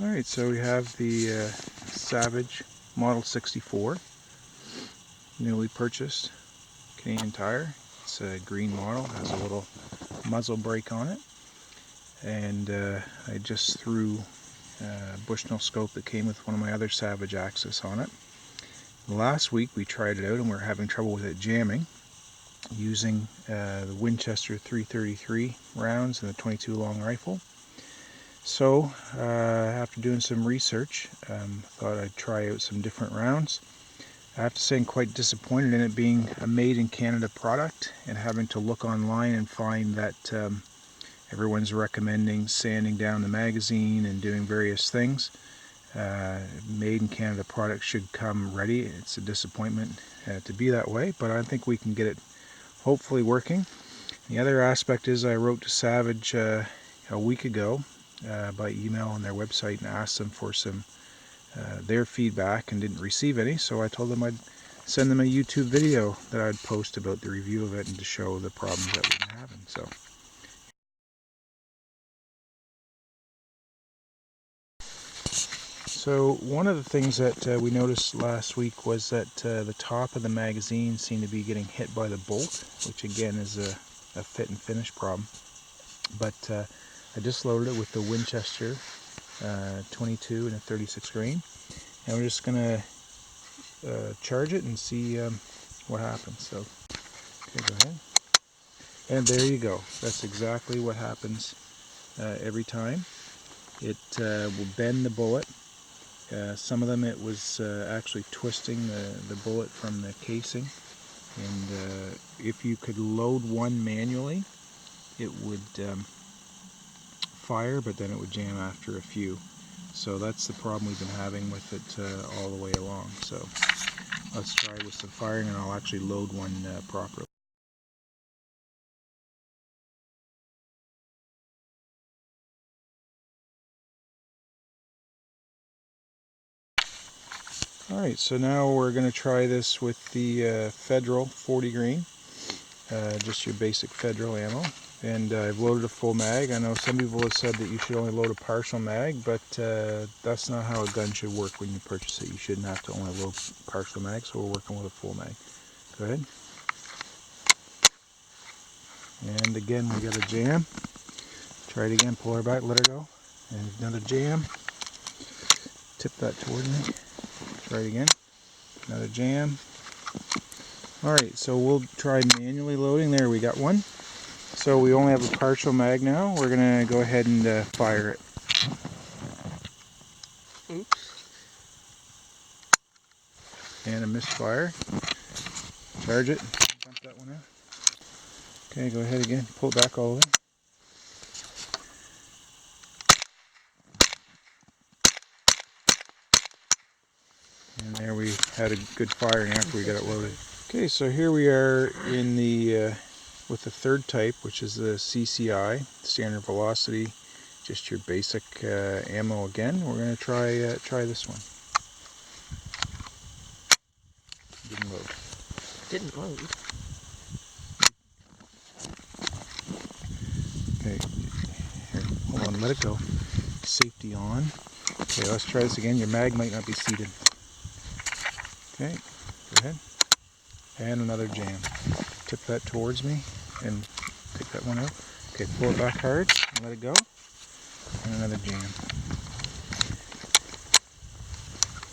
Alright, so we have the Savage Model 64, newly purchased Canadian Tire. It's a green model, has a little muzzle brake on it, and I just threw a Bushnell scope that came with one of my other Savage Axis on it. Last week we tried it out and we were having trouble with it jamming using the Winchester 333 rounds and the 22 long rifle. So after doing some research, thought I'd try out some different rounds. I have to say I'm quite disappointed in it being a made in Canada product and having to look online and find that everyone's recommending sanding down the magazine and doing various things. Made in Canada product should come ready. It's a disappointment to be that way, but I think we can get it hopefully working. The other aspect is I wrote to Savage a week ago by email on their website and asked them for some their feedback and didn't receive any, so I told them I'd send them a YouTube video that I'd post about the review of it and to show the problems that we've been having. So one of the things that we noticed last week was that the top of the magazine seemed to be getting hit by the bolt, which again is a fit and finish problem. But I just loaded it with the Winchester 22 and a 36 grain, and we're just going to charge it and see what happens. So, okay, go ahead. And there you go. That's exactly what happens every time. It will bend the bullet. Some of them it was actually twisting the bullet from the casing, and if you could load one manually, it would fire, but then it would jam after a few. So that's the problem we've been having with it all the way along. So let's try with some firing, and I'll actually load one properly. Alright, so now we're going to try this with the Federal 40 grain, just your basic Federal ammo, and I've loaded a full mag. I know some people have said that you should only load a partial mag, but that's not how a gun should work when you purchase it. You shouldn't have to only load partial mag, so we're working with a full mag. Go ahead. And again, we got a jam. Try it again, pull her back, let her go. And another jam. Tip that toward me. Try it again. Another jam. Alright, so we'll try manually loading. There, we got one. So we only have a partial mag now. We're going to go ahead and fire it. Oops. And a misfire. Charge it. Dump that one out. Okay, go ahead again. Pull it back all the way. And there we had a good firing after we got it loaded. Okay, so here we are in the with the third type, which is the CCI, standard velocity, just your basic ammo again. We're going to try this one. Didn't load. Didn't load. Okay, here, hold on, let it go. Safety on. Okay, let's try this again. Your mag might not be seated. Okay, go ahead. And another jam. Tip that towards me and take that one out. Okay, pull it back hard and let it go. And another jam.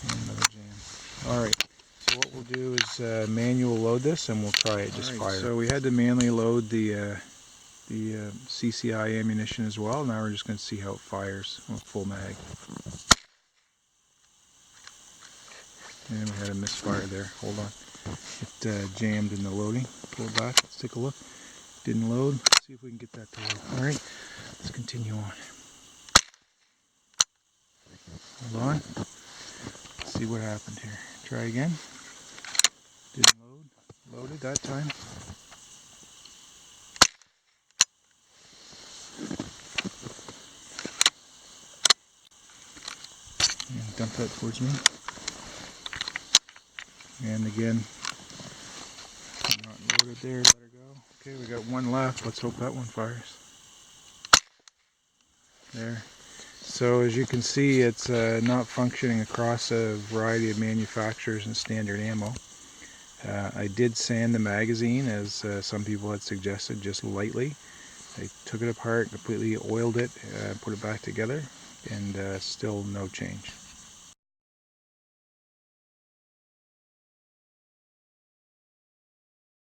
And another jam. Alright, so what we'll do is manual load this and we'll try it, just fire. So we had to manually load the CCI ammunition as well. Now we're just going to see how it fires on full mag. And we had a misfire there. Hold on. It jammed in the loading. Pull it back. Let's take a look. Didn't load. Let's see if we can get that to load. Alright, let's continue on. Hold on. Let's see what happened here. Try again. Didn't load. Loaded that time. And dump that towards me. And again, not loaded there, let her go. Okay, we got one left. Let's hope that one fires. There. So as you can see, it's not functioning across a variety of manufacturers and standard ammo. I did sand the magazine, as some people had suggested, just lightly. I took it apart, completely oiled it, put it back together, and still no change.